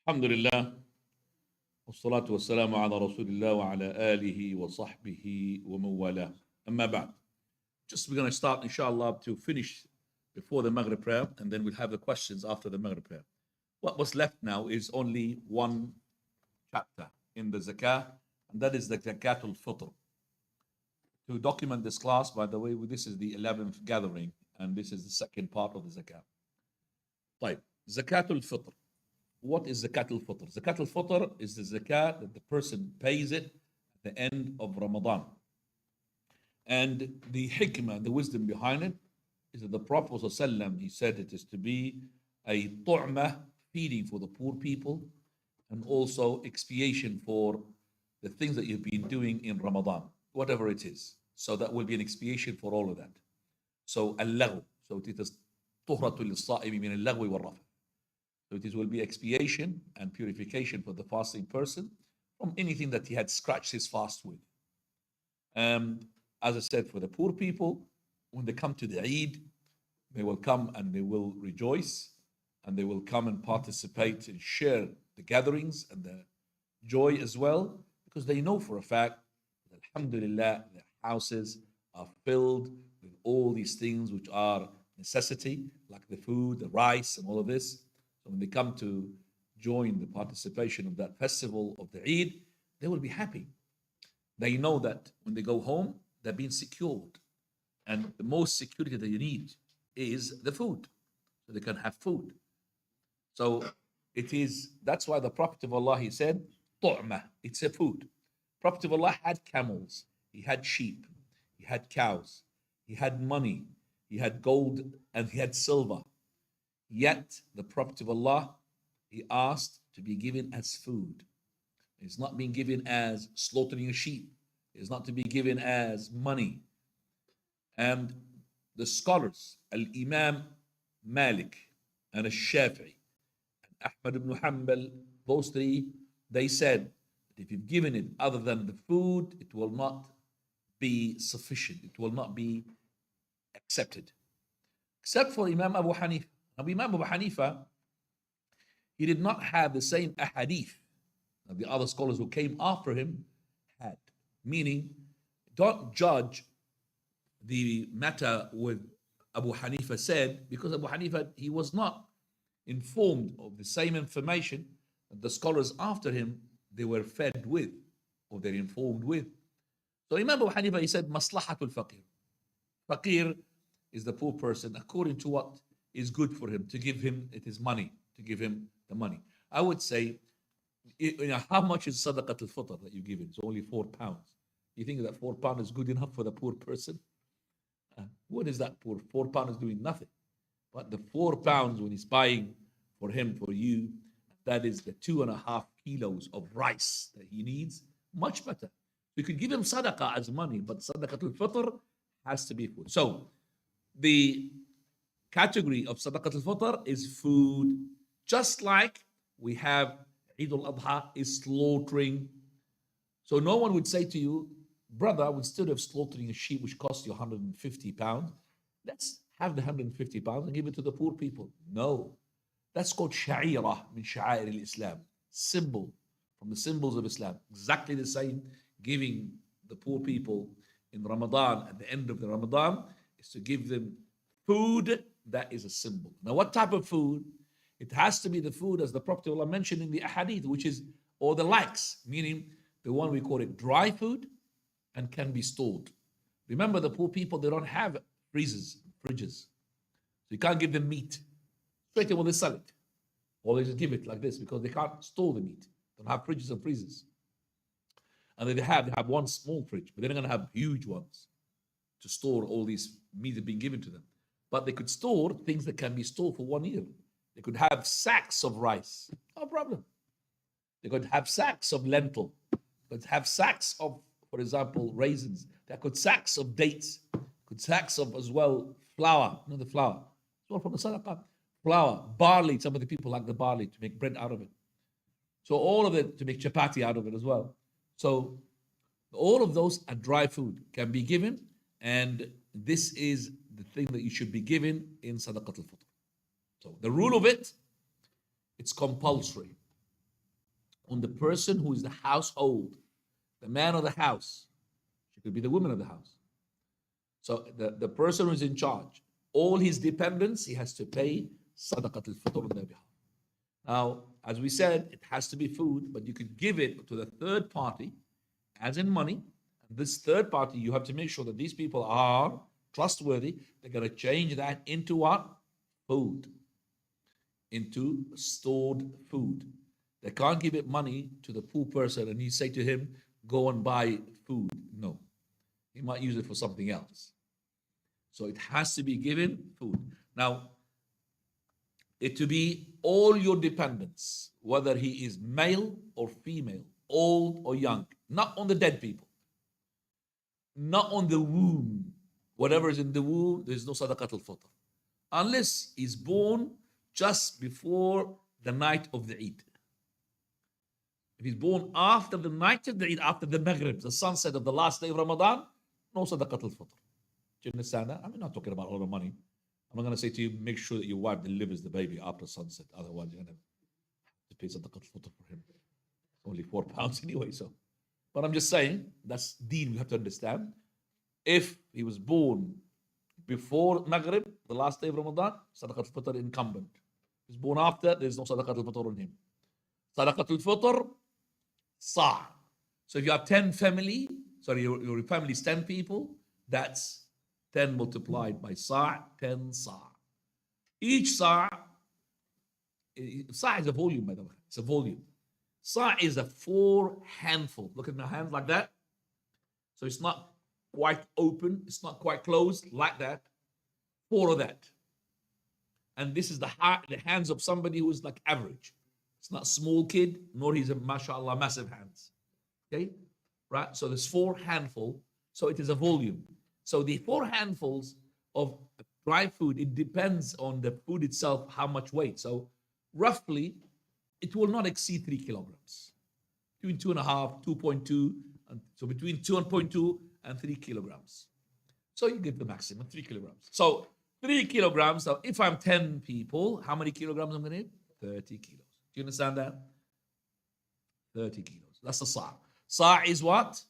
الحمد لله والصلاة والسلام على رسول الله وعلى آله وصحبه ومن والاه. أما بعد. Just we're going to start inshallah to finish before the Maghrib prayer, and then we'll have the questions after the Maghrib prayer. What was left now is only one chapter in the zakah, and that is the zakatul fitr. To document this class, by the way, this is the 11th gathering, and this is the second part of the zakah. طيب, zakatul fitr. What is zakatul fitr? Zakatul fitr is the zakat that the person pays it at the end of Ramadan. And the hikmah, the wisdom behind it, is that the Prophet ﷺ, he said it is to be a tu'mah, feeding for the poor people, and also expiation for the things that you've been doing in Ramadan, whatever it is. So that will be an expiation for all of that. So al-lagw, so it is tuhratul lis-sa'imi min al-lagwi wal-rafath. So it will be expiation and purification for the fasting person from anything that he had scratched his fast with. As I said, for the poor people, when they come to the Eid, they will come and they will rejoice, and they will come and participate and share the gatherings and the joy as well, because they know for a fact that alhamdulillah, their houses are filled with all these things which are necessity, like the food, the rice, and all of this. So when they come to join the participation of that festival of the Eid, they will be happy. They know that when they go home, they're being secured. And the most security that you need is the food. So they can have food. So that's why the Prophet of Allah, he said, tu'mah, it's a food. Prophet of Allah had camels, he had sheep, he had cows, he had money, he had gold, and he had silver. Yet the Prophet of Allah, he asked to be given as food. It's not being given as slaughtering a sheep. It's not to be given as money. And the scholars, Al-Imam Malik and Al-Shafi'i and Ahmad ibn Hanbal, those three, they said that if you've given it other than the food, it will not be sufficient. It will not be accepted. Except for Imam Abu Hanifa. Now, Imam Abu Hanifa, he did not have the same ahadith that the other scholars who came after him had. Meaning, don't judge the matter with Abu Hanifa said, because Abu Hanifa, he was not informed of the same information that the scholars after him, they were fed with, or they're informed with. So Imam Abu Hanifa, he said, maslahatul faqir. Faqir is the poor person according to what is good for him, to give him his money, to give him the money. I would say, how much is sadaqatul fitr that you give him? It's only £4. You think that £4 is good enough for the poor person? What is that poor? £4 is doing nothing. But the £4 when he's buying for him, for you, that is the 2.5 kilos of rice that he needs. Much better. We could give him sadaqah as money, but sadaqatul fitr has to be food. So the category of sadaqatul fitr is food, just like we have Eid al-Adha is slaughtering. So no one would say to you, brother, instead of slaughtering a sheep which costs you £150, let's have the £150 and give it to the poor people. No, that's called sha'irah min sha'air al-Islam, symbol from the symbols of Islam. Exactly the same, giving the poor people in Ramadan, at the end of the Ramadan, is to give them food that is a symbol. Now, what type of food? It has to be the food, as the Prophet Allah mentioned in the ahadith, which is, or the likes, meaning the one we call it dry food and can be stored. Remember, the poor people, they don't have fridges. So you can't give them meat. Straight away, they sell it. Or they just give it like this because they can't store the meat. They don't have fridges and freezers. And they have one small fridge, but they're not going to have huge ones to store all these meat that being given to them. But they could store things that can be stored for 1 year. They could have sacks of rice, no problem. They could have sacks of lentil. They could have sacks of for example, raisins. They could sacks of dates, could sacks of as well flour, the flour. It's all from the sadaqah. Flour, barley. Some of the people like the barley to make bread out of it. So all of it to make chapati out of it as well. So all of those are dry food, can be given, and this is the thing that you should be given in sadaqat al-fitr. So the rule of it, it's compulsory on the person who is the household, the man of the house. She could be the woman of the house. So the person who is in charge, all his dependents, he has to pay sadaqat al-fitr on their behalf. Now, as we said, it has to be food, but you could give it to the third party, as in money. And this third party, you have to make sure that these people are trustworthy. They're going to change that into what? Food. Into stored food. They can't give it money to the poor person and you say to him, go and buy food. No. He might use it for something else. So it has to be given food. Now, it to be all your dependents, whether he is male or female, old or young, not on the dead people, not on the womb. Whatever is in the womb, there is no sadaqat al-fitr. Unless he's born just before the night of the Eid. If he's born after the night of the Eid, after the Maghrib, the sunset of the last day of Ramadan, no sadaqat al-fitr. Do you understand that? I'm not talking about a lot of money. I'm not going to say to you, make sure that your wife delivers the baby after sunset. Otherwise, you're going to pay sadaqat al-fitr for him. It's only £4 anyway. So, but I'm just saying, that's deen we have to understand. If he was born before Maghrib, the last day of Ramadan, sadaqat al-fitr incumbent. If he's born after, there's no sadaqat al-fitr on him. Sadaqat al-fitr, sa'. So if you have 10 family, sorry, your family is 10 people, that's 10 multiplied by sa', 10 sa'. Each sa' is a volume, by the way. It's a volume. Sa' is a 4 handful. Look at my hands like that. So it's not quite open. It's not quite closed like that. 4 of that. And this is the hands of somebody who is like average. It's not a small kid, nor he's a mashallah massive hands. Okay? Right? So there's 4 handful. So it is a volume. So the 4 handfuls of dry food, it depends on the food itself, how much weight. So roughly, it will not exceed 3 kilograms. Between 2.5, 2.2, and so between 2.2 and 3 kilograms. So you get the maximum, 3 kilograms. So 3 kilograms, so if I'm 10 people, how many kilograms I'm going to need? 30 kilos. Do you understand that? 30 kilos. That's the sa'. Sa' is what?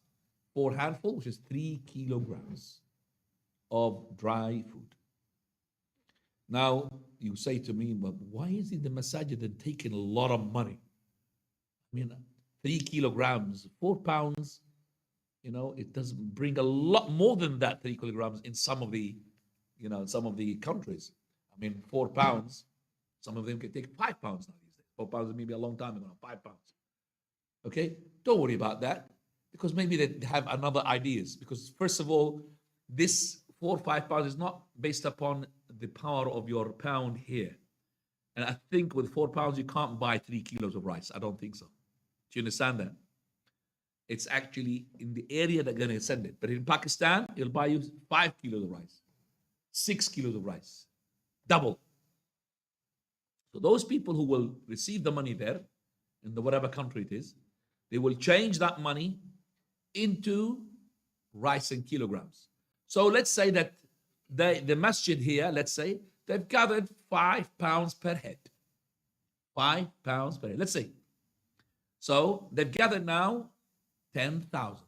4 handful, which is 3 kilograms of dry food. Now, you say to me, but why is it the masajid that taking a lot of money? I mean, 3 kilograms, 4 pounds, it doesn't bring a lot more than that, 3 kilograms in some of the, some of the countries. I mean, 4 pounds, some of them can take 5 pounds now these days. 4 pounds maybe a long time ago, 5 pounds. Okay? Don't worry about that, because maybe they have another ideas. Because first of all, this 4 or 5 pounds is not based upon the power of your pound here. And I think with 4 pounds, you can't buy 3 kilos of rice. I don't think so. Do you understand that? It's actually in the area they're going to send it. But in Pakistan, it'll buy you 5 kilos of rice, 6 kilos of rice, double. So those people who will receive the money there, in the whatever country it is, they will change that money into rice in kilograms. So let's say that the masjid here, let's say, they've gathered 5 pounds per head. 5 pounds per head, let's say. So they've gathered now 10,000.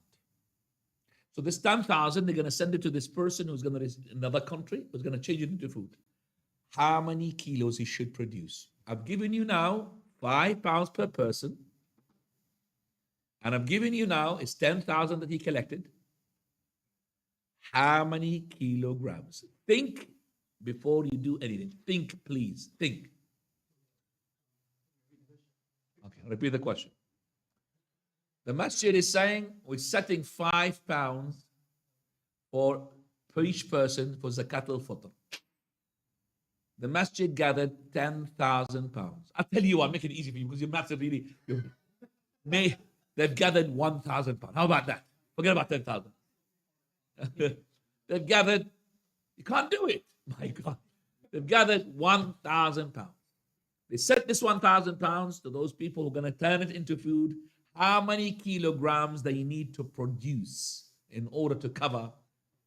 So this 10,000, they're going to send it to this person who's going to, in another country, who's going to change it into food. How many kilos he should produce? I've given you now 5 pounds per person. And I'm giving you now, it's 10,000 that he collected. How many kilograms? Think before you do anything. Think, please. Think. Okay, I'll repeat the question. The masjid is saying we're setting 5 pounds for each person for zakat al-fitr. The masjid gathered 10,000 pounds. I'll tell you what, make it easy for you because your maths are really... They've gathered 1,000 pounds. How about that? Forget about 10,000. They've gathered, you can't do it. My God. They've gathered 1,000 pounds. They set this 1,000 pounds to those people who are going to turn it into food, how many kilograms they need to produce in order to cover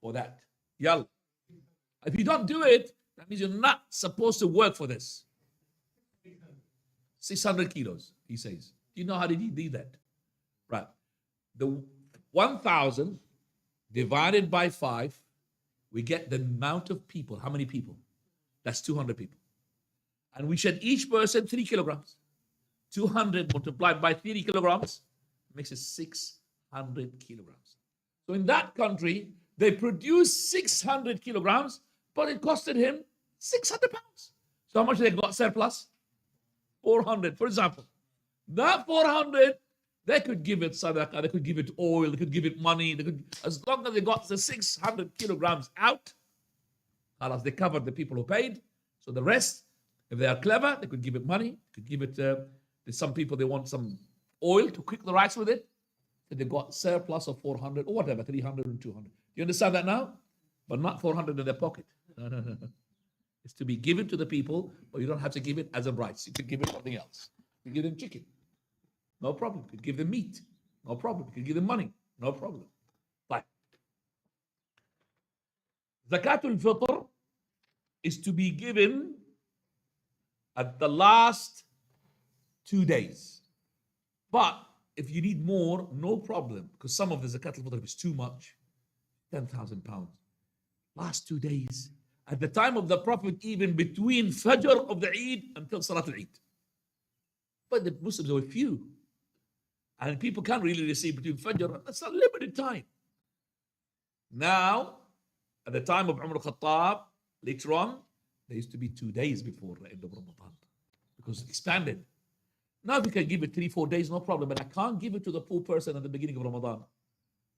for that. Yalla. If you don't do it, that means you're not supposed to work for this. 600 kilos, he says. Do you know how did he do that? Right. The 1,000 divided by 5, we get the amount of people. How many people? That's 200 people. And we shed each person 3 kilograms. 200 multiplied by 3 kilograms makes it 600 kilograms. So in that country, they produced 600 kilograms, but it costed him 600 pounds. So how much they got surplus? 400, for example. That 400, they could give it sadaqah, they could give it oil, they could give it money, they could, as long as they got the 600 kilograms out, they covered the people who paid. So the rest, if they are clever, they could give it money, could give it, some people, they want some oil to cook the rice with it. So they got surplus of 400 or whatever, 300 and 200. Do you understand that now? But not 400 in their pocket. No. It's to be given to the people, but you don't have to give it as a rice. You could give it something else. You could give them chicken. No problem. You could give them meat. No problem. You could give them money. No problem. Fine. Zakatul Fitr is to be given at the last 2 days. But if you need more, no problem. Because some of the Zakatul Fitr is too much. 10,000 pounds. Last 2 days. At the time of the Prophet, even between Fajr of the Eid until Salat al-Eid. But the Muslims were few. And people can't really receive between Fajr. That's a limited time. Now, at the time of Umar al-Khattab, later on, there used to be 2 days before the end of Ramadan. Because it expanded. Now if you can give it 3-4 days, no problem. But I can't give it to the poor person at the beginning of Ramadan.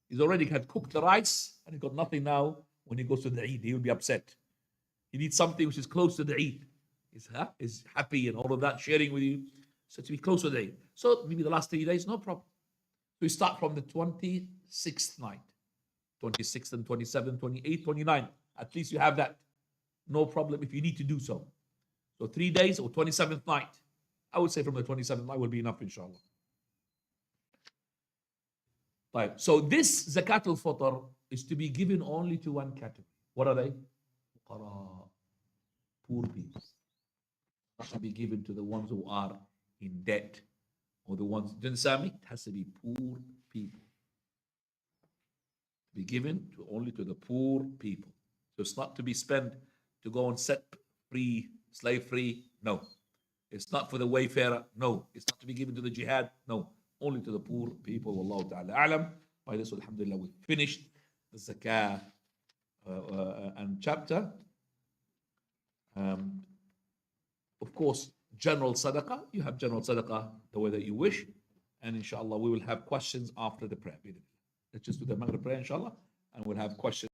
He's already had cooked the rice and he got nothing now. When he goes to the Eid, he will be upset. He needs something which is close to the Eid. He's happy and all of that, sharing with you. So to be close to the Eid. So maybe the last 3 days, no problem. So we start from the 26th night. 26th and 27th, 28th, 29th. At least you have that. No problem if you need to do so. So 3 days or 27th night. I would say from the 27th night will be enough, inshallah. Right. So this Zakatul Fitr is to be given only to one category. What are they? Poor people. Not to be given to the ones who are in debt or the ones. Do you understand me? It has to be poor people. To be given to only to the poor people. So it's not to be spent to go and set free, slave free. No. It's not for the wayfarer. No. It's not to be given to the jihad. No. Only to the poor people. Wallahu ta'ala a'lam. By this, alhamdulillah, we finished the zakah and chapter. Of course, general sadaqah. You have general sadaqah the way that you wish. And inshallah, we will have questions after the prayer. Let's just do the Maghrib prayer, inshallah. And we'll have questions.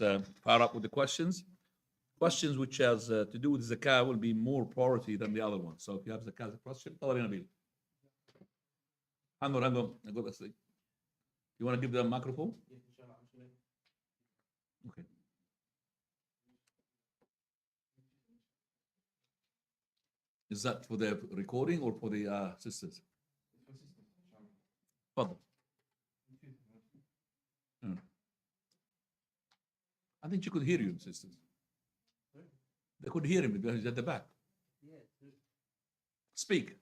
let's fire up with the questions. Questions which has to do with zakah will be more priority than the other one. So if you have zakah as a question, تفضل يا نبيل. عندهم أقول أصلي. You want to give them a microphone? Okay. Is that for the recording or for the sisters? تفضل. I think she could hear you, sisters. They could hear him because he's at the back. Speak.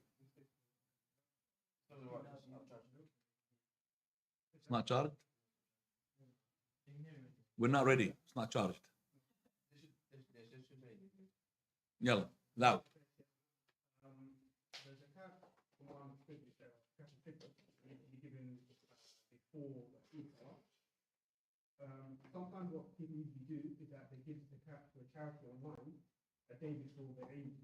It's not charged? We're not ready. It's not charged. Yalla, loud. Sometimes what people usually do is that they give the cat to a charity online a day before the Eid.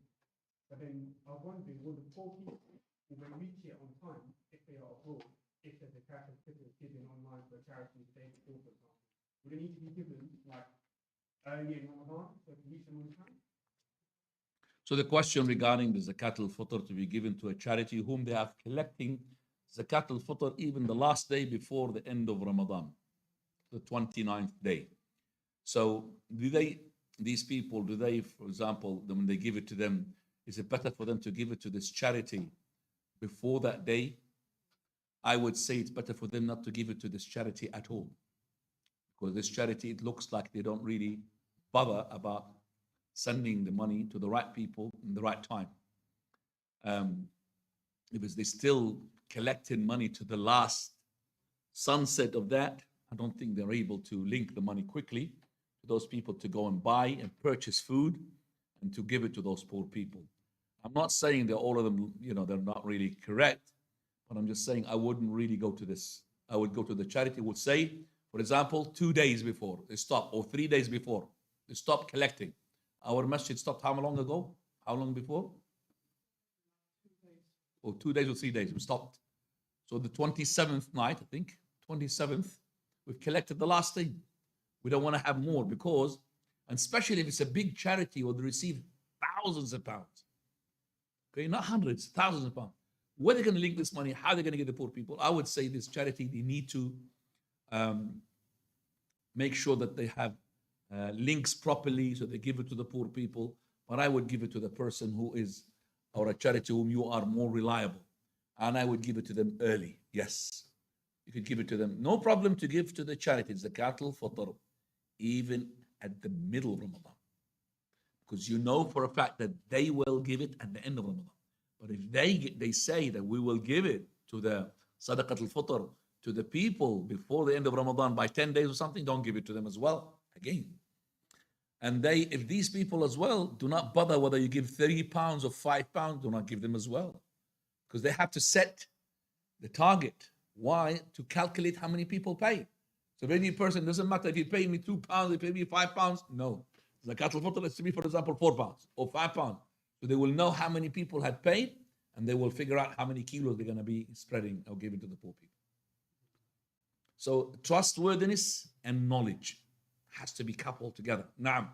But then I was wondering, will the poor people, will they reach it on time if they are abroad, if there's a cat given online for a charity the day before, for example? Would it need to be given like early in Ramadan so it can reach them on time? So the question regarding the zakat al-fitr to be given to a charity whom they are collecting zakat al-fitr even the last day before the end of Ramadan, the 29th day. So these people, for example, when they give it to them, is it better for them to give it to this charity before that day? I would say it's better for them not to give it to this charity at all. Because this charity, it looks like they don't really bother about sending the money to the right people in the right time. Because they're still collecting money to the last sunset of that, I don't think they're able to link the money quickly to those people to go and buy and purchase food and to give it to those poor people. I'm not saying that all of them, they're not really correct, but I'm just saying I wouldn't really go to this. I would go to the charity, would say, for example, 2 days before they stop, or 3 days before they stop collecting. Our masjid stopped how long ago? How long before? 2 days or 3 days, we stopped. So the 27th night, I think, 27th, we've collected the last thing. We don't want to have more because, and especially if it's a big charity or they receive thousands of pounds. Okay, not hundreds, thousands of pounds. Where are they going to link this money? How are they going to get the poor people? I would say this charity, they need to make sure that they have links properly so they give it to the poor people. But I would give it to the person who is, or a charity whom you are more reliable. And I would give it to them early. Yes. You could give it to them. No problem to give to the charity, zakat al-fitr, even at the middle of Ramadan. Because you know for a fact that they will give it at the end of Ramadan. But if they say that we will give it to the sadaqat al-fitr, to the people before the end of Ramadan by 10 days or something, don't give it to them as well. Again. And if these people as well do not bother whether you give 30 pounds or 5 pounds, do not give them as well. Because they have to set the target. Why? To calculate how many people pay. So if any person, doesn't matter if you pay me 2 pounds, if you pay me 5 pounds, no. Zakat al-fitr is to be, for example, 4 pounds or 5 pounds. So they will know how many people had paid and they will figure out how many kilos they're going to be spreading or giving to the poor people. So trustworthiness and knowledge has to be coupled together. Naam.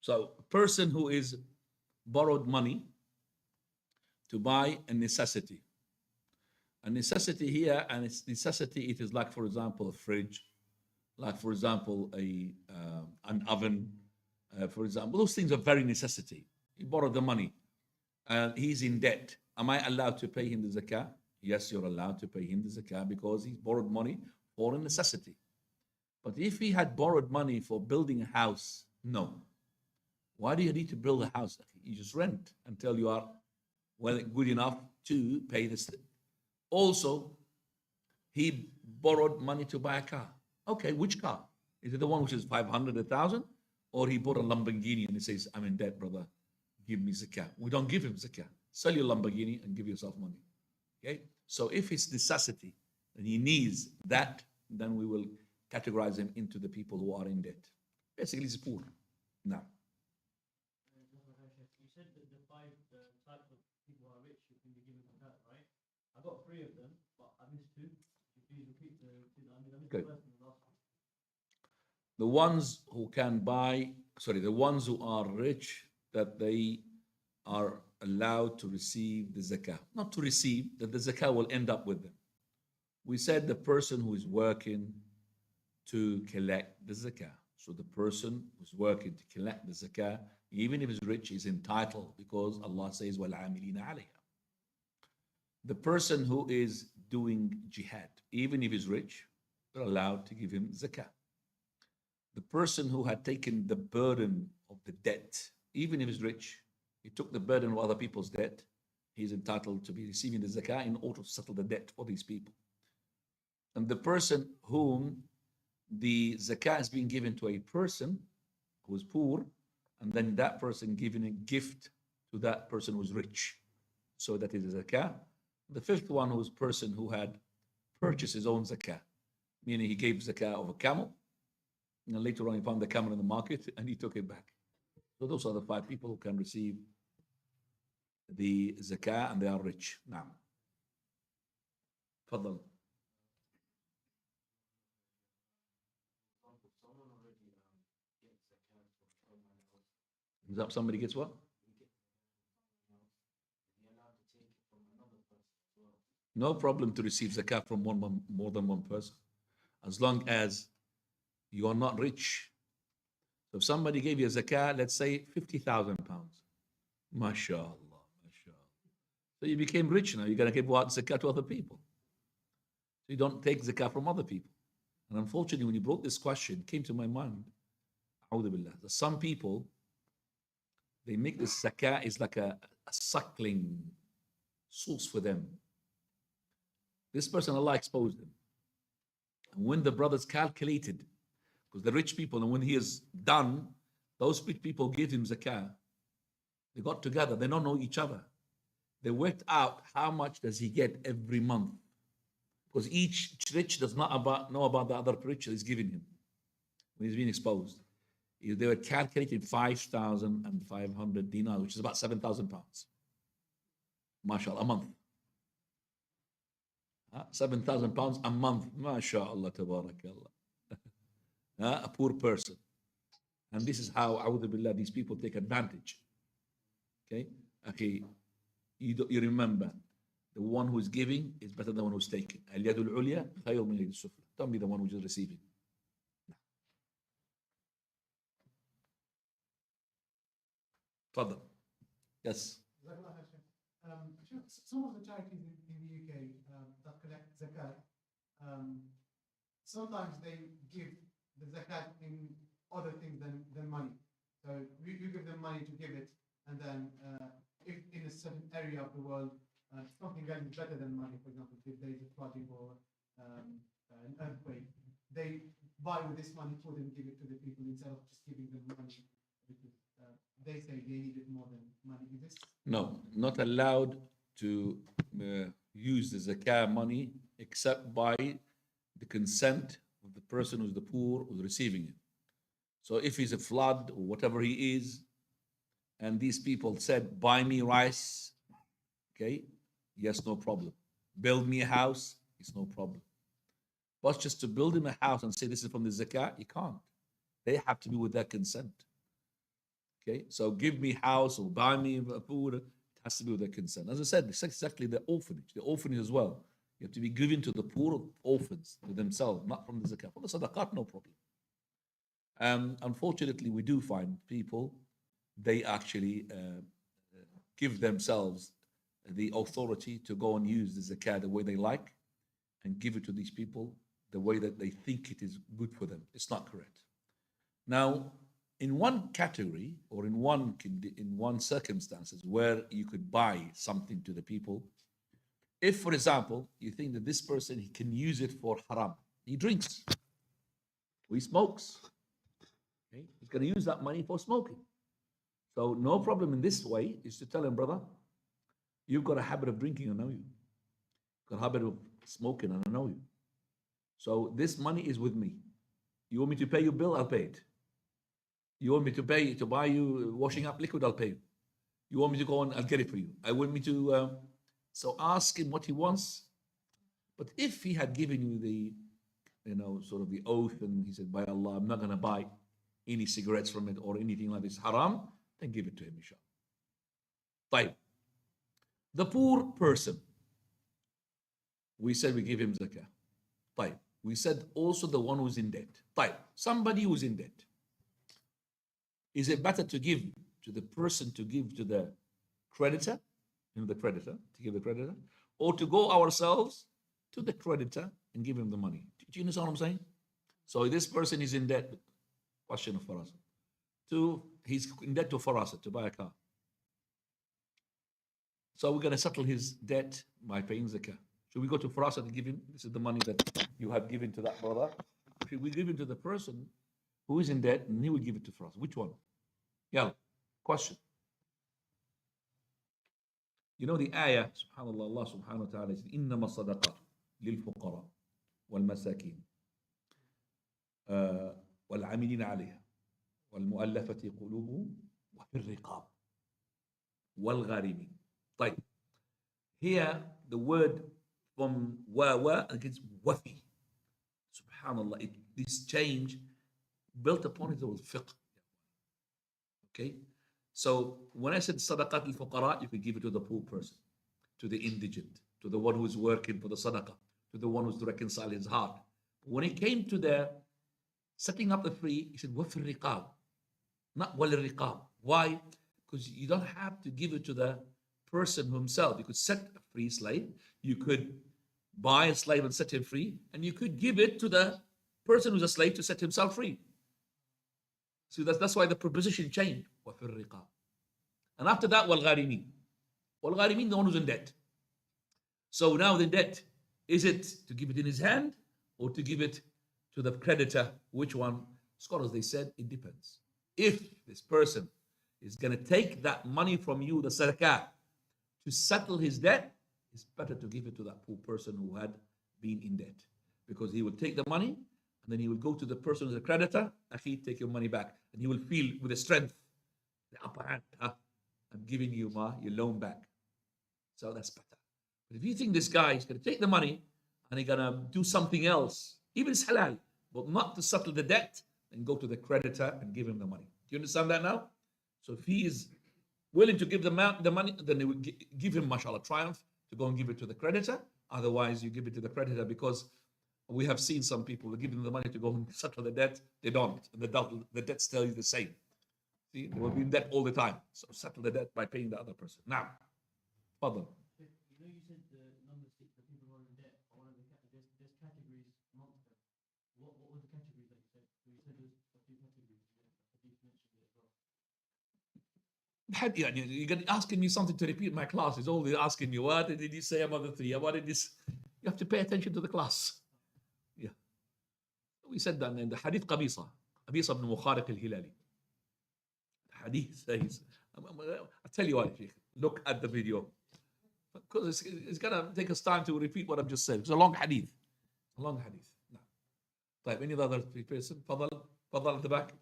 So a person who is borrowed money to buy a necessity. A necessity here, and its necessity, it is like, for example, a fridge, like, for example, an oven, for example. Those things are very necessity. He borrowed the money and he's in debt. Am I allowed to pay him the zakah? Yes, you're allowed to pay him the zakah because he's borrowed money for a necessity. But if he had borrowed money for building a house, no. Why do you need to build a house? You just rent until you are good enough to pay this. Also, he borrowed money to buy a car. Okay, which car? Is it the one which is 500, 1,000? Or he bought a Lamborghini and he says, I'm in debt, brother. Give me zakah. We don't give him zakah. Sell your Lamborghini and give yourself money. Okay? So if it's necessity and he needs that, then we will categorize him into the people who are in debt. Basically, he's poor. Now, You said that the five types of people who are rich who can be given zakat, right? I got three of them, but I missed two. Could you please repeat the two? I missed Okay. the first and the last one. the ones who can buy, sorry, the ones who are rich, that they are allowed to receive the zakah. Not to receive, that the zakah will end up with them. We said the person who is working to collect the zakah. So the person who's working to collect the zakah, even if he's rich, is entitled because Allah says, وَالْعَامِلِينَ عَلَيْهَا. The person who is doing jihad, even if he's rich, they're allowed to give him zakah. The person who had taken the burden of the debt, even if he's rich, he took the burden of other people's debt, he's entitled to be receiving the zakah in order to settle the debt for these people. And the person whom the zakah is being given to a person who is poor, and then that person giving a gift to that person who's rich. So that is a zakah. The fifth one was person who had purchased his own zakah, meaning he gave zakah of a camel, and later on he found the camel in the market and he took it back. So those are the five people who can receive the zakah and they are rich. Now, تفضل. Somebody gets what? No problem to receive zakah from more than one person, as long as you are not rich. So if somebody gave you a zakah, let's say 50,000 pounds, mashallah, mashallah. So you became rich now. You're going to give what zakah to other people. So you don't take zakah from other people. And unfortunately, when you brought this question, it came to my mind, a'udhu billah, that some people, they make this zakah is like a suckling source for them. This person, Allah exposed him. And when the brothers calculated, because the rich people, and when he is done, those rich people gave him zakah. They got together, they don't know each other. They worked out how much does he get every month. Because each rich does not know about the other rich that he's giving him when he's being exposed. They were calculating 5,500 dinars, which is about 7,000 pounds. MashaAllah, a month. 7,000 pounds a month. MashaAllah, tabarakallah. A poor person. And this is how, a'udhu billah, these people take advantage. Okay? Okay. You remember, the one who is giving is better than the one who's taking. Al-yadul ulya khayr min al-sufla. Don't be the one who's just receiving. Further. Yes. Some of the charities in the UK that collect zakat, sometimes they give the zakat in other things than money. So you give them money to give it, and then if in a certain area of the world something else is better than money, for example, if there is a flooding or an earthquake, they buy with this money food and give it to the people instead of just giving them money because they say they need it more than money. Is this? No, not allowed to use the zakah money except by the consent of the person who's the poor who's receiving it. So if he's a flood or whatever he is, and these people said, buy me rice, okay, yes, no problem. Build me a house, it's no problem. But just to build him a house and say this is from the zakah, you can't. They have to be with their consent. Okay, so give me house or buy me food, it has to be with their consent. As I said, it's exactly the orphanage as well. You have to be given to the poor orphans to themselves, not from the zakah. For the sadaqat, no problem. Unfortunately, we do find people, they actually give themselves the authority to go and use the zakah the way they like and give it to these people the way that they think it is good for them. It's not correct. Now, in one category or in one circumstances where you could buy something to the people, if, for example, you think that this person, he can use it for haram, he drinks, or he smokes, okay? He's going to use that money for smoking. So no problem in this way is to tell him, brother, you've got a habit of drinking, I know you. You've got a habit of smoking, and I know you. So this money is with me. You want me to pay your bill? I'll pay it. You want me to pay to buy you washing up liquid? I'll pay you. You want me to go on? I'll get it for you. I want me to. So ask him what he wants. But if he had given you the, sort of the oath, and he said, by Allah, I'm not going to buy any cigarettes from it or anything like this, haram, then give it to him, inshallah. طيب. The poor person, we said we give him zakah. طيب. We said also the one who's in debt. طيب. Somebody who's in debt. Is it better to give to the person to give to the creditor, to give the creditor, or to go ourselves to the creditor and give him the money? Do you understand what I'm saying? So this person is in debt. Question of farasa. He's in debt to farasa, to buy a car. So we're going to settle his debt by paying zakah. Should we go to farasa to give him? This is the money that you have given to that brother. Should we give it to the person who is in debt and he will give it to farasa? Which one? Yeah. Question. You know the ayah, subhanallah, Allah subhanahu wa ta'ala says, إِنَّمَا الصَّدَقَاتُ لِلْفُقَرَاءِ وَالْمَسَاكِينِ وَالْعَامِلِينَ عَلَيْهَا وَالْمُؤَلَّفَةِ قُلُوبُهُمْ وَفِي الرِّقَابِ وَالْغَارِمِينَ. طيب. Here, the word from wa against wafi. Subhanallah, this change built upon it was fiqh. Okay? So when I said sadaqat al-fuqara, you could give it to the poor person, to the indigent, to the one who's working for the sadaqah, to the one who's to reconcile his heart. But when it came to the setting up the free, he said, wafir riqab, not wal riqab. Why? Because you don't have to give it to the person himself. You could set a free slave, you could buy a slave and set him free, and you could give it to the person who's a slave to set himself free. So that's why the preposition changed. And after that, wal-gharimin. Wal-gharimin, the one who's in debt. So now the debt, is it to give it in his hand or to give it to the creditor? Which one? Scholars, they said, it depends. If this person is going to take that money from you, the zakah, to settle his debt, it's better to give it to that poor person who had been in debt. Because he will take the money, and then he will go to the person who's a creditor, Akhi, take your money back. And he will feel with the strength, the upper hand, I'm giving you your loan back. So that's better. But if you think this guy is going to take the money and he's going to do something else, even it's halal, but not to settle the debt, then go to the creditor and give him the money. Do you understand that now? So if he is willing to give the money, then they will give him, mashallah, triumph to go and give it to the creditor. Otherwise, you give it to the creditor because we have seen some people who give them the money to go and settle the debt. They don't. And the debt still is the same. See, they will be in debt all the time. So settle the debt by paying the other person. Now, further. You said the number 6, the people who are in debt, are one of the there's categories amongst them. What were the categories that you said? You said there's a few categories. You mentioned it as well. You're asking me something to repeat my class. It's always asking me, what did you say about the 3? What did this? You have to pay attention to the class. Yeah. We said that in the hadith Qabisa ibn Mukhariq al-Hilali. The hadith says, I'll tell you what, Sheikh, look at the video. Because it's going to take us time to repeat what I've just said. It's a long hadith. No. طيب, any other person? Fadal at the back.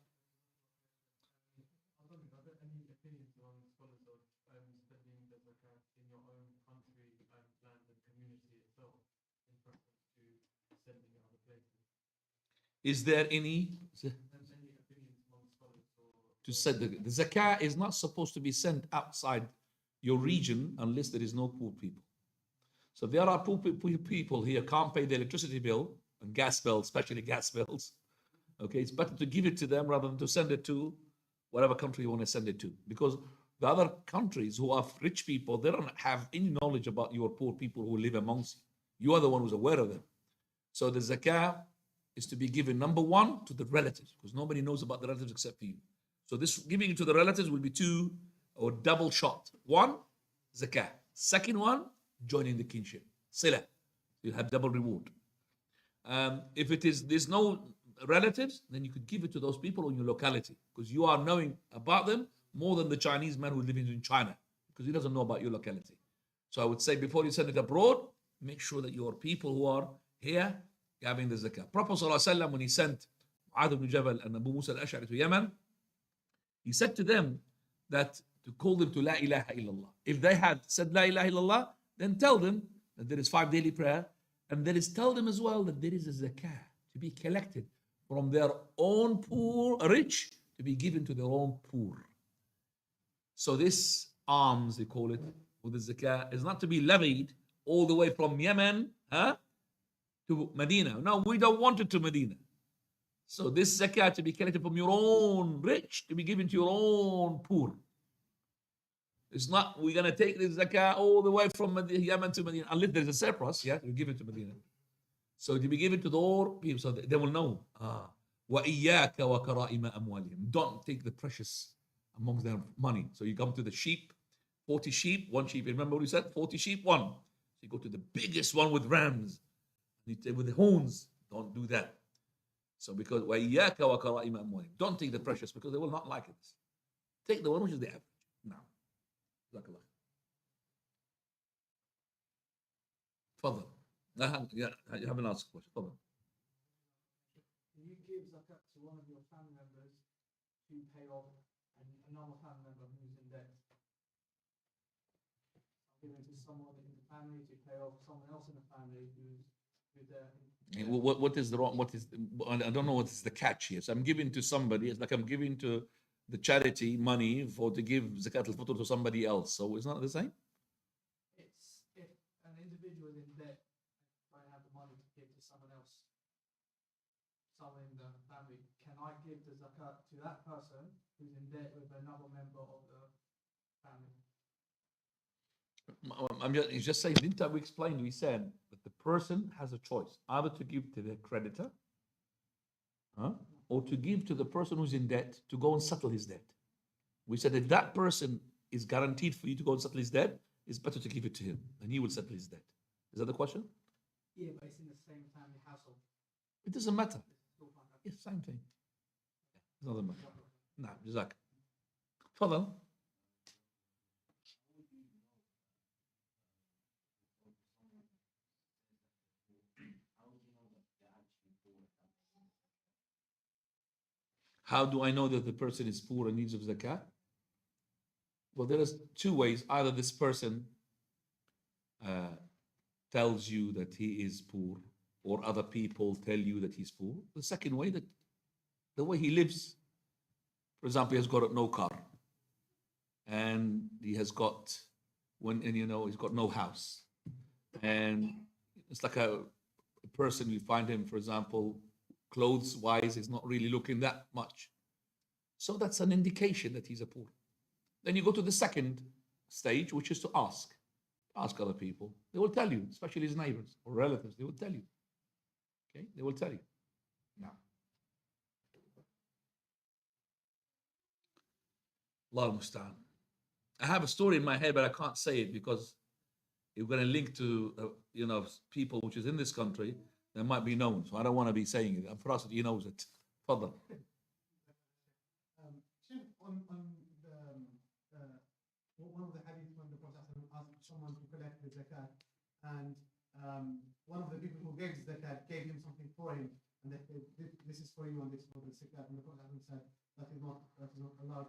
Is there any to say the zakah is not supposed to be sent outside your region unless there is no poor people. So there are poor people here can't pay the electricity bill and gas bills, especially gas bills. Okay, it's better to give it to them rather than to send it to whatever country you want to send it to, because the other countries who are rich people, they don't have any knowledge about your poor people who live amongst you. You are the one who's aware of them. So the zakah is to be given, number one, to the relatives, because nobody knows about the relatives except for you. So this giving it to the relatives will be 2 or double shot. 1, zakah. Second one, joining the kinship. Sila. You'll have double reward. If there's no relatives, then you could give it to those people in your locality, because you are knowing about them more than the Chinese man who's living in China, because he doesn't know about your locality. So I would say before you send it abroad, make sure that your people who are here having the zakah. Prophet ﷺ, when he sent Mu'adh ibn Jabal and Abu Musa al-Ash'ari to Yemen, he said to them that to call them to La ilaha illallah. If they had said La ilaha illallah, then tell them that there is 5 daily prayer, and there is tell them as well that there is a zakah to be collected from their own poor, rich, to be given to their own poor. So this alms, they call it, with the zakah, is not to be levied all the way from Yemen to Medina. No, we don't want it to Medina. So this zakah to be collected from your own rich, to be given to your own poor. It's not, we're going to take this zakah all the way from Yemen to Medina, unless there's a surplus, we give it to Medina. So to be given to the all people, so they will know. وَإِيَّاكَ وَكَرَائِمَ أَمْوَالِهِمْ. Don't take the precious amongst their money. So you come to the sheep, 40 sheep, 1 sheep. Remember what we said? 40 sheep, 1. So you go to the biggest one with rams, with the horns. Don't do that. So because وَإِيَّاكَ وَكَرَائِمَ أَمْوَالِهِمْ. Don't take the precious because they will not like it. Take the one which is the average. Now. جزاك الله. تفضل. You haven't asked a question. تفضل. Can you give zakat to one of your family members to pay off another family member who's in debt? Giving to someone in the family to pay off someone else in the family who's there. What is the wrong? What is? I don't know what is the catch here. So I'm giving to somebody. It's like I'm giving to the charity money to give zakat al-fitr to somebody else. So it's not the same? It's if an individual is in debt, I have the money to give to someone else, someone in the family, can I give the zakat to that person who's in debt with another member of the family? He's just saying, didn't we explain? We said that the person has a choice, either to give to the creditor, or to give to the person who's in debt to go and settle his debt. We said if that person is guaranteed for you to go and settle his debt, it's better to give it to him and he will settle his debt. Is that the question? Yeah, but it's in the same family household. It doesn't matter. It's the same thing. It doesn't matter. No, جزاك. تفضل. How do I know that the person is poor and needs of zakah? Well, there is 2 ways. Either this person tells you that he is poor, or other people tell you that he's poor. The second way, that the way he lives. For example, he has got no car, and he has got he's got no house, and it's like a person, you find him, for example, clothes wise, is not really looking that much. So that's an indication that he's a poor. Then you go to the second stage, which is to ask other people. They will tell you, especially his neighbors or relatives, they will tell you. Okay, they will tell you. Now, Allah al-Musta'an. I have a story in my head, but I can't say it because you're going to link to people which is in this country that might be known. So I don't want to be saying it. I'm trust he knows it. Fadal. On one of the hadith when the Prophet asked someone to collect the zakat, and one of the people who gave the zakat gave him something for him, and they said, this is for you and this is for the zakat, and the Prophet said that is not allowed.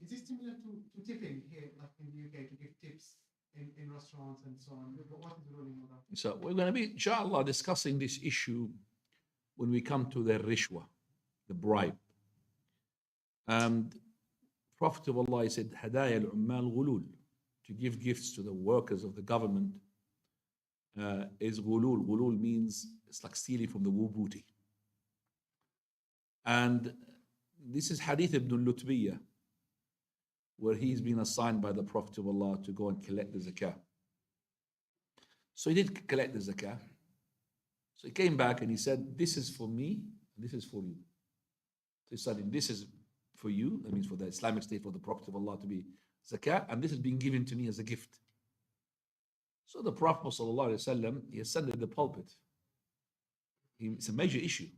Is this similar to tipping here, like in the UK, to give tips in restaurants and so on? What is the ruling on that? So we're going to be, inshallah, discussing this issue when we come to the rishwa, the bribe. And Prophet of Allah said, Hadaya al-ummal ghulul, to give gifts to the workers of the government is ghulul. Ghulul means it's like stealing from the booty. And this is Hadith ibn Lutbiyah, where he's been assigned by the Prophet of Allah to go and collect the zakah. So he did collect the zakah. So he came back and he said, this is for me, and this is for you. So he said, this is for you, that means for the Islamic State, for the Prophet of Allah to be zakah, and this is being given to me as a gift. So the Prophet ﷺ, he ascended the pulpit. It's a major issue.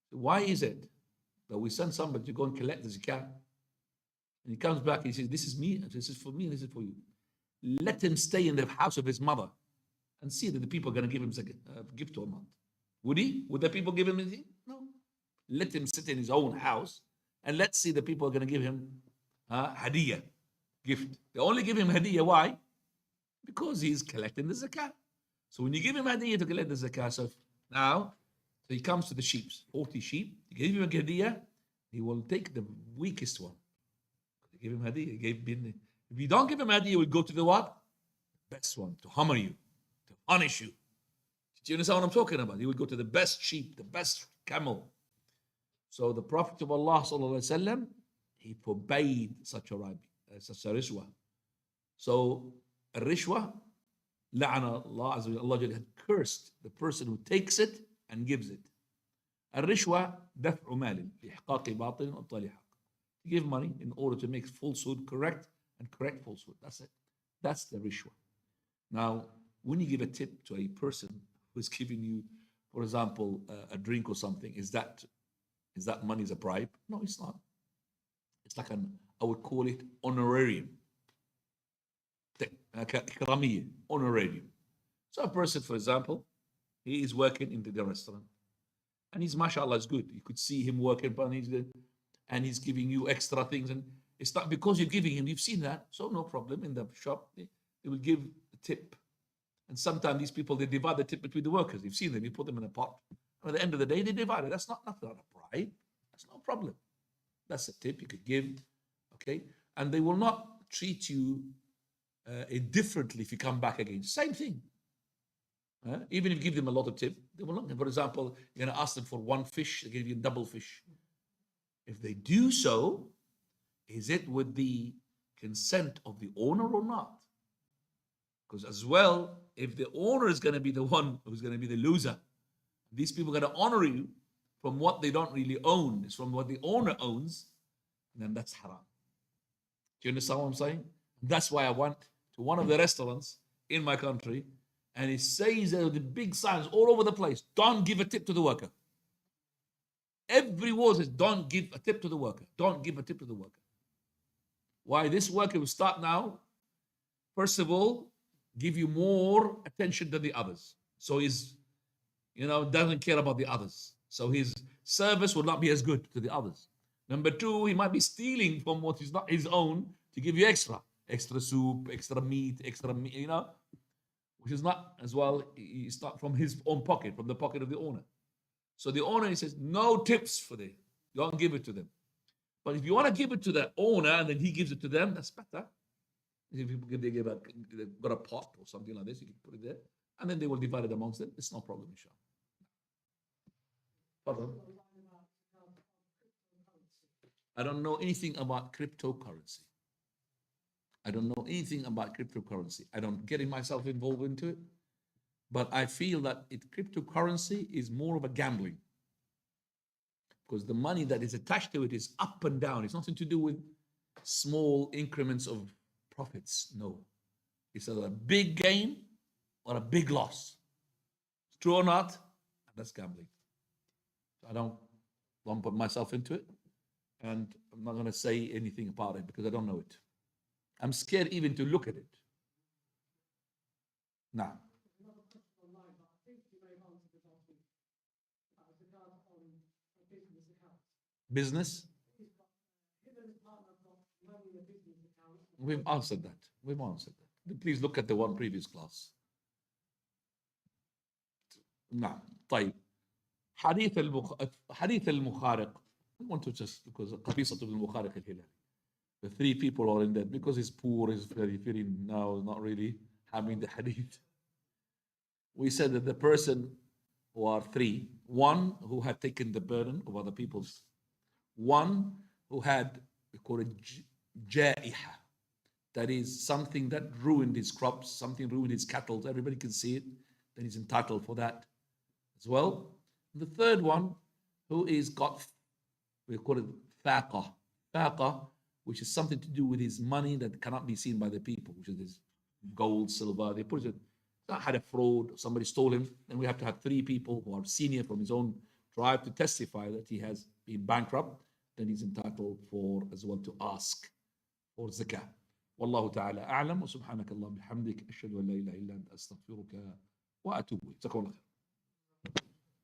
Why is it that we send somebody to go and collect the zakah, and he comes back and he says, this is me, and this is for me, and this is for you. Let him stay in the house of his mother and see that the people are going to give him a gift or not. Would he? Would the people give him anything? No. Let him sit in his own house and let's see the people are going to give him hadiyah, gift. They only give him hadiyah. Why? Because he's collecting the zakah. So when you give him hadiyah to collect the zakah, so now so he comes to the sheep, 40 sheep, you give him a hadiyah, he will take the weakest one. You give him hadiyah. If you don't give him hadiyah, he will go to the what? Best one, to hammer you, to punish you. Do you understand what I'm talking about? He would go to the best sheep, the best camel. So the Prophet of Allah ﷺ, he forbade such a rishwa. So a rishwa, la'ana Allah Azza wa Jalla had cursed the person who takes it and gives it. A rishwa, daf'u malin, li'ihqaqi batin wa tali haqq. To give money in order to make falsehood correct and correct falsehood. That's it. That's the rishwa. Now, when you give a tip to a person who is giving you, for example, a drink or something, is that money is a bribe? No, it's not. It's like I would call it honorarium. Honorarium. So a person, for example, he is working in the restaurant and he's, mashallah, is good. You could see him working, but he's good, and he's giving you extra things. And it's not because you're giving him, you've seen that. So no problem. In the shop, they will give a tip. And sometimes these people, they divide the tip between the workers. You've seen them, you put them in a pot. And at the end of the day, they divide it. That's not a bribe. That's no problem. That's a tip you could give, okay? And they will not treat you differently if you come back again. Same thing. Even if you give them a lot of tip, they will not. For example, you're going to ask them for one fish, they give you double fish. If they do so, is it with the consent of the owner or not? Because as well, if the owner is going to be the one who's going to be the loser, these people are going to honor you from what they don't really own. It's from what the owner owns, then that's haram. Do you understand what I'm saying? That's why I went to one of the restaurants in my country, and it says there are the big signs all over the place, don't give a tip to the worker. Every word says, don't give a tip to the worker. Don't give a tip to the worker. Why? This worker will start now, first of all, give you more attention than the others. So he's, doesn't care about the others. So his service will not be as good to the others. Number two, he might be stealing from what is not his own to give you extra soup, extra meat, which is not as well, it's not from his own pocket, from the pocket of the owner. So the owner, he says, no tips for them. Don't give it to them. But if you want to give it to the owner and then he gives it to them, that's better. If they've got a pot or something like this, you can put it there, and then they will divide it amongst them. It's no problem, inshallah. Pardon? I don't know anything about cryptocurrency. I don't know anything about cryptocurrency. I don't get myself involved into it. But I feel that cryptocurrency is more of a gambling. Because the money that is attached to it is up and down. It's nothing to do with small increments of profits. No. It's either a big gain or a big loss. True or not? That's gambling. I don't put myself into it. And I'm not going to say anything about it because I don't know it. I'm scared even to look at it. Now. Business? We've answered that. Please look at the one previous class. نعم طيب حديث المخارق. We want to just, because قبيصة بن المخارق الهلالي, the three people are in that because he's poor, he's very now not really having the hadith. We said that the person who are three, one who had taken the burden of other people's, one who had, we call it jaiha, that is something that ruined his crops, something ruined his cattle, everybody can see it, then he's entitled for that as well. The third one who is got, we call it faqa, which is something to do with his money that cannot be seen by the people, which is his gold, silver, they put it, had a fraud, somebody stole him, then we have to have three people who are senior from his own tribe to testify that he has been bankrupt, then he's entitled for as well to ask for zakah. والله تعالى أعلم وسبحانك اللهم وبحمدك أشهد أن لا إله إلا أنت أستغفرك وأتوب إليك.